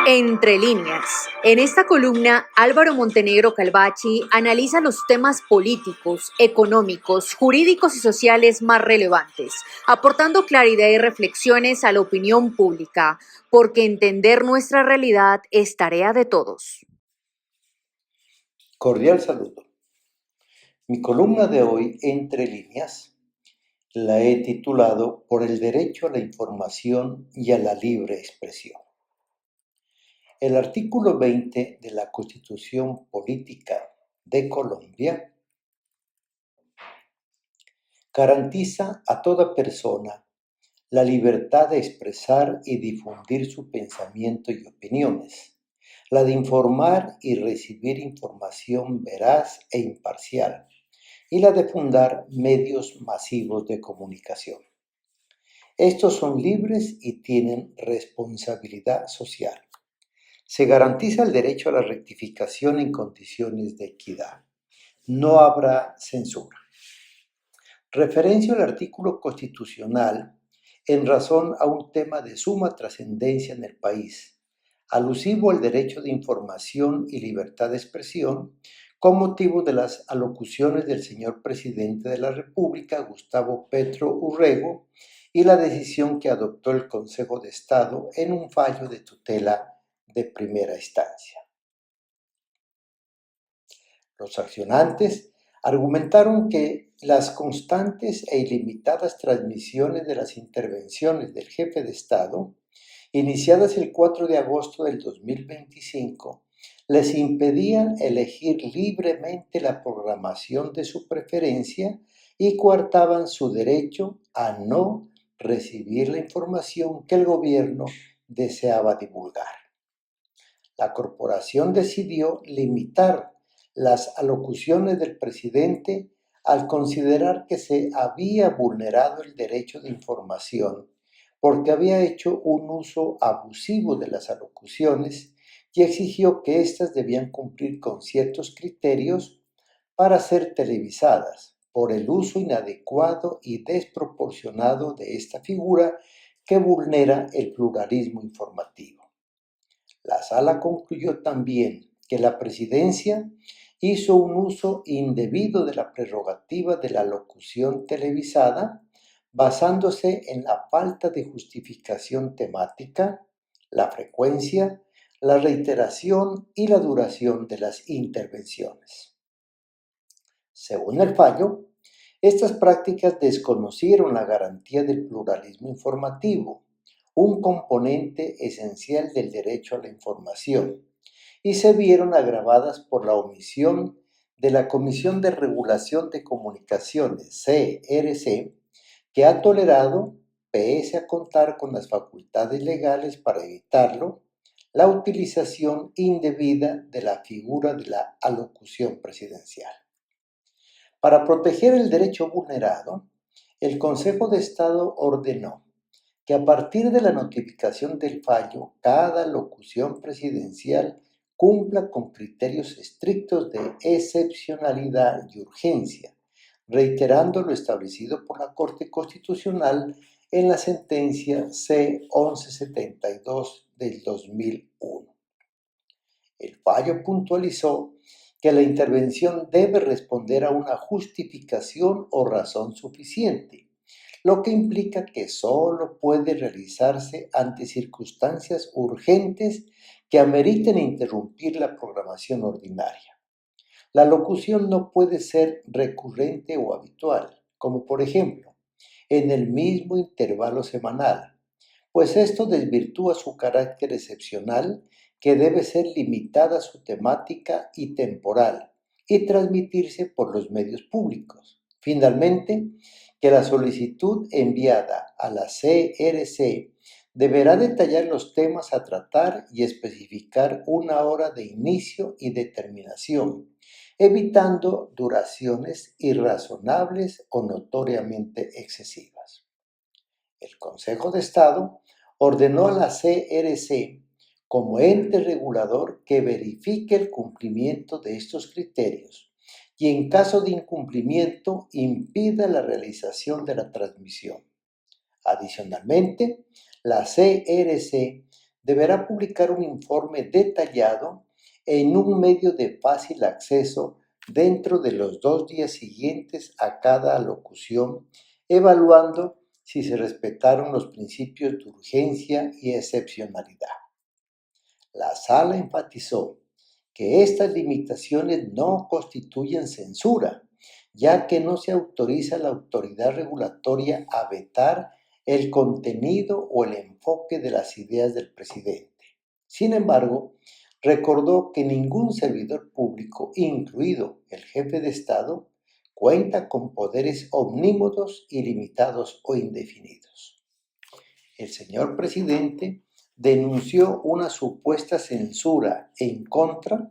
Entre líneas. En esta columna, Álvaro Montenegro Calvachi analiza los temas políticos, económicos, jurídicos y sociales más relevantes, aportando claridad y reflexiones a la opinión pública, porque entender nuestra realidad es tarea de todos. Cordial saludo. Mi columna de hoy, Entre líneas, la he titulado Por el derecho a la información y a la libre expresión. El artículo 20 de la Constitución Política de Colombia garantiza a toda persona la libertad de expresar y difundir su pensamiento y opiniones, la de informar y recibir información veraz e imparcial, y la de fundar medios masivos de comunicación. Estos son libres y tienen responsabilidad social. Se garantiza el derecho a la rectificación en condiciones de equidad. No habrá censura. Referencio al artículo constitucional en razón a un tema de suma trascendencia en el país, alusivo al derecho de información y libertad de expresión, con motivo de las alocuciones del señor presidente de la República, Gustavo Petro Urrego, y la decisión que adoptó el Consejo de Estado en un fallo de tutela de primera instancia. Los accionantes argumentaron que las constantes e ilimitadas transmisiones de las intervenciones del jefe de Estado, iniciadas el 4 de agosto del 2025, les impedían elegir libremente la programación de su preferencia y coartaban su derecho a no recibir la información que el gobierno deseaba divulgar. La corporación decidió limitar las alocuciones del presidente al considerar que se había vulnerado el derecho de información porque había hecho un uso abusivo de las alocuciones y exigió que éstas debían cumplir con ciertos criterios para ser televisadas por el uso inadecuado y desproporcionado de esta figura que vulnera el pluralismo informativo. La sala concluyó también que la presidencia hizo un uso indebido de la prerrogativa de la locución televisada, basándose en la falta de justificación temática, la frecuencia, la reiteración y la duración de las intervenciones. Según el fallo, estas prácticas desconocieron la garantía del pluralismo informativo, un componente esencial del derecho a la información, y se vieron agravadas por la omisión de la Comisión de Regulación de Comunicaciones, CRC, que ha tolerado, pese a contar con las facultades legales para evitarlo, la utilización indebida de la figura de la alocución presidencial. Para proteger el derecho vulnerado, el Consejo de Estado ordenó que a partir de la notificación del fallo, cada locución presidencial cumpla con criterios estrictos de excepcionalidad y urgencia, reiterando lo establecido por la Corte Constitucional en la sentencia C-1172 del 2001. El fallo puntualizó que la intervención debe responder a una justificación o razón suficiente, lo que implica que solo puede realizarse ante circunstancias urgentes que ameriten interrumpir la programación ordinaria. La locución no puede ser recurrente o habitual, como por ejemplo, en el mismo intervalo semanal, pues esto desvirtúa su carácter excepcional, que debe ser limitada su temática y temporal y transmitirse por los medios públicos. Finalmente, que la solicitud enviada a la CRC deberá detallar los temas a tratar y especificar una hora de inicio y de terminación, evitando duraciones irrazonables o notoriamente excesivas. El Consejo de Estado ordenó a la CRC como ente regulador que verifique el cumplimiento de estos criterios y en caso de incumplimiento impida la realización de la transmisión. Adicionalmente, la CRC deberá publicar un informe detallado en un medio de fácil acceso dentro de los 2 días siguientes a cada alocución, evaluando si se respetaron los principios de urgencia y excepcionalidad. La sala enfatizó que estas limitaciones no constituyen censura, ya que no se autoriza a la autoridad regulatoria a vetar el contenido o el enfoque de las ideas del presidente. Sin embargo, recordó que ningún servidor público, incluido el jefe de Estado, cuenta con poderes omnímodos, ilimitados o indefinidos. El señor presidente denunció una supuesta censura en contra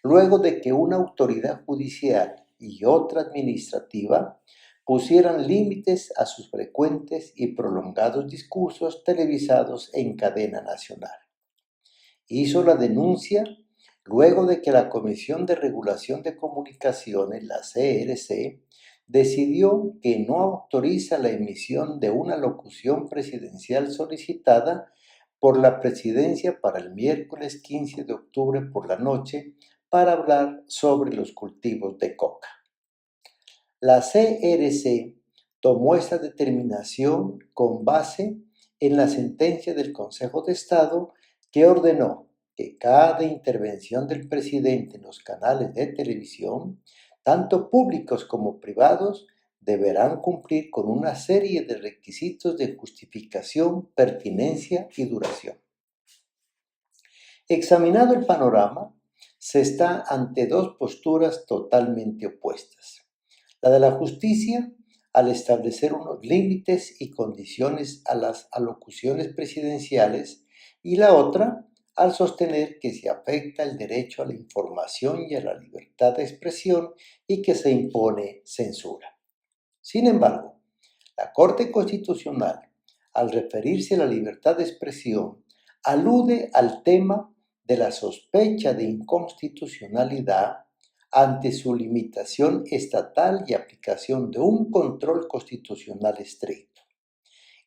luego de que una autoridad judicial y otra administrativa pusieran límites a sus frecuentes y prolongados discursos televisados en cadena nacional. Hizo la denuncia luego de que la Comisión de Regulación de Comunicaciones, la CRC, decidió que no autoriza la emisión de una locución presidencial solicitada por la presidencia para el miércoles 15 de octubre por la noche para hablar sobre los cultivos de coca. La CRC tomó esta determinación con base en la sentencia del Consejo de Estado que ordenó que cada intervención del presidente en los canales de televisión, tanto públicos como privados, deberán cumplir con una serie de requisitos de justificación, pertinencia y duración. Examinado el panorama, se está ante dos posturas totalmente opuestas. La de la justicia, al establecer unos límites y condiciones a las alocuciones presidenciales, y la otra, al sostener que se afecta el derecho a la información y a la libertad de expresión y que se impone censura. Sin embargo, la Corte Constitucional, al referirse a la libertad de expresión, alude al tema de la sospecha de inconstitucionalidad ante su limitación estatal y aplicación de un control constitucional estricto.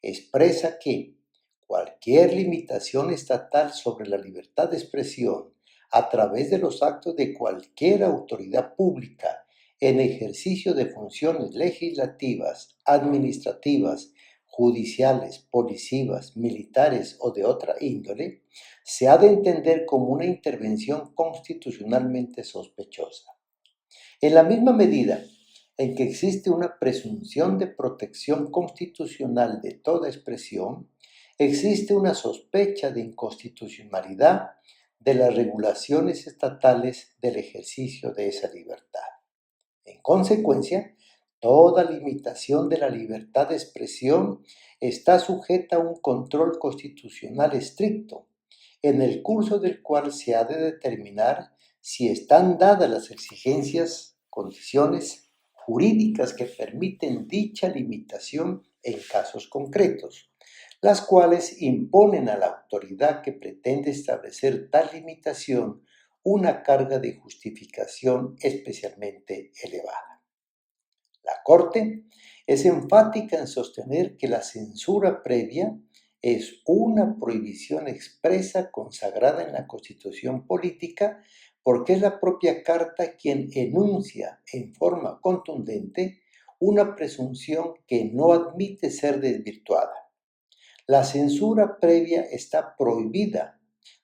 Expresa que cualquier limitación estatal sobre la libertad de expresión a través de los actos de cualquier autoridad pública en ejercicio de funciones legislativas, administrativas, judiciales, policivas, militares o de otra índole, se ha de entender como una intervención constitucionalmente sospechosa. En la misma medida en que existe una presunción de protección constitucional de toda expresión, existe una sospecha de inconstitucionalidad de las regulaciones estatales del ejercicio de esa libertad. En consecuencia, toda limitación de la libertad de expresión está sujeta a un control constitucional estricto, en el curso del cual se ha de determinar si están dadas las exigencias, condiciones jurídicas que permiten dicha limitación en casos concretos, las cuales imponen a la autoridad que pretende establecer tal limitación una carga de justificación especialmente elevada. La Corte es enfática en sostener que la censura previa es una prohibición expresa consagrada en la Constitución política porque es la propia Carta quien enuncia en forma contundente una presunción que no admite ser desvirtuada. La censura previa está prohibida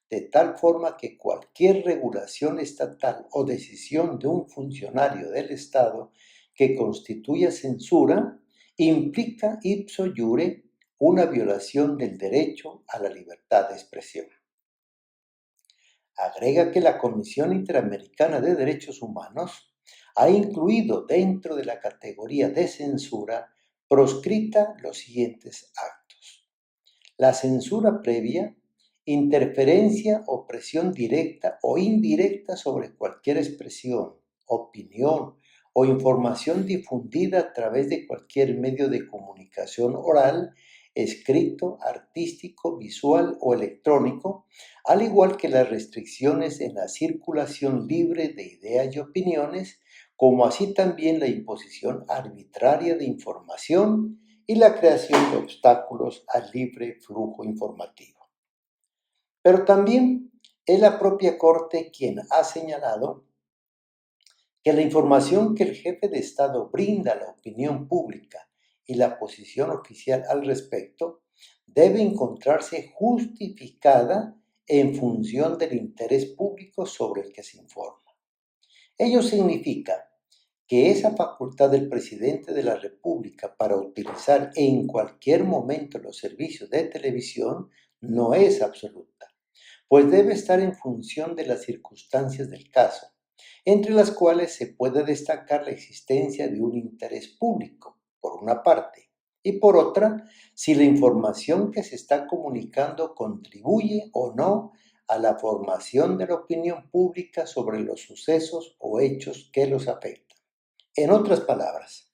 de tal forma que cualquier regulación estatal o decisión de un funcionario del Estado que constituya censura implica ipso iure una violación del derecho a la libertad de expresión. Agrega que la Comisión Interamericana de Derechos Humanos ha incluido dentro de la categoría de censura proscrita los siguientes actos: la censura previa, interferencia o presión directa o indirecta sobre cualquier expresión, opinión o información difundida a través de cualquier medio de comunicación oral, escrito, artístico, visual o electrónico, al igual que las restricciones en la circulación libre de ideas y opiniones, como así también la imposición arbitraria de información y la creación de obstáculos al libre flujo informativo. Pero también es la propia Corte quien ha señalado que la información que el jefe de Estado brinda a la opinión pública y la posición oficial al respecto debe encontrarse justificada en función del interés público sobre el que se informa. Ello significa que esa facultad del presidente de la República para utilizar en cualquier momento los servicios de televisión no es absoluta, pues debe estar en función de las circunstancias del caso, entre las cuales se puede destacar la existencia de un interés público, por una parte, y por otra, si la información que se está comunicando contribuye o no a la formación de la opinión pública sobre los sucesos o hechos que los afectan. En otras palabras,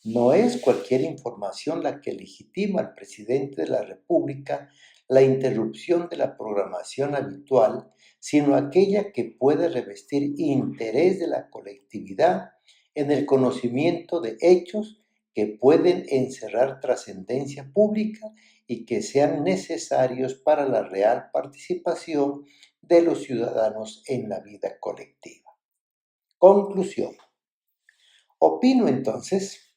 no es cualquier información la que legitima al presidente de la República la interrupción de la programación habitual, sino aquella que puede revestir interés de la colectividad en el conocimiento de hechos que pueden encerrar trascendencia pública y que sean necesarios para la real participación de los ciudadanos en la vida colectiva. Conclusión. Opino entonces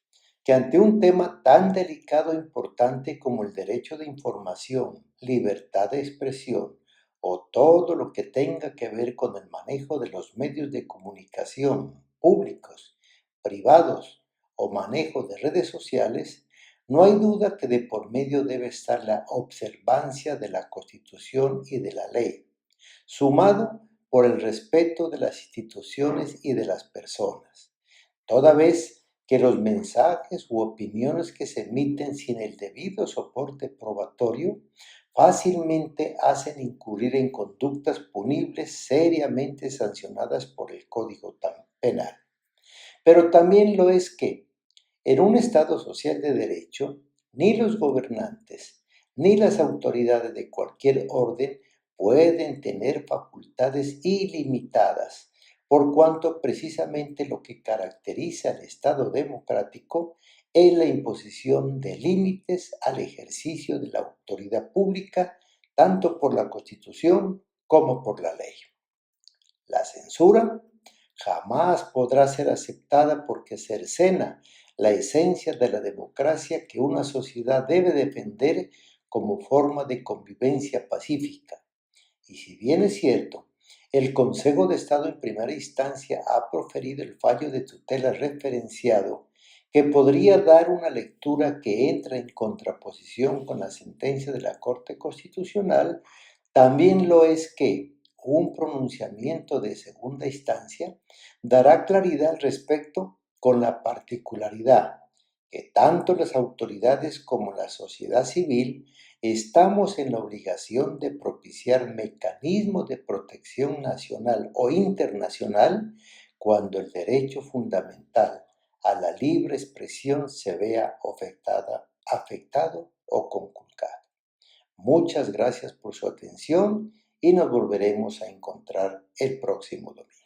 que ante un tema tan delicado e importante como el derecho de información, libertad de expresión o todo lo que tenga que ver con el manejo de los medios de comunicación públicos, privados o manejo de redes sociales, no hay duda que de por medio debe estar la observancia de la Constitución y de la ley, sumado por el respeto de las instituciones y de las personas, toda vez que los mensajes u opiniones que se emiten sin el debido soporte probatorio fácilmente hacen incurrir en conductas punibles seriamente sancionadas por el Código Penal. Pero también lo es que, en un Estado social de derecho, ni los gobernantes ni las autoridades de cualquier orden pueden tener facultades ilimitadas, por cuanto precisamente lo que caracteriza al Estado democrático es la imposición de límites al ejercicio de la autoridad pública, tanto por la Constitución como por la ley. La censura jamás podrá ser aceptada porque cercena la esencia de la democracia que una sociedad debe defender como forma de convivencia pacífica. Y si bien es cierto, el Consejo de Estado en primera instancia ha proferido el fallo de tutela referenciado, que podría dar una lectura que entra en contraposición con la sentencia de la Corte Constitucional, también lo es que un pronunciamiento de segunda instancia dará claridad al respecto, con la particularidad que tanto las autoridades como la sociedad civil estamos en la obligación de propiciar mecanismos de protección nacional o internacional cuando el derecho fundamental a la libre expresión se vea afectado o conculcado. Muchas gracias por su atención y nos volveremos a encontrar el próximo domingo.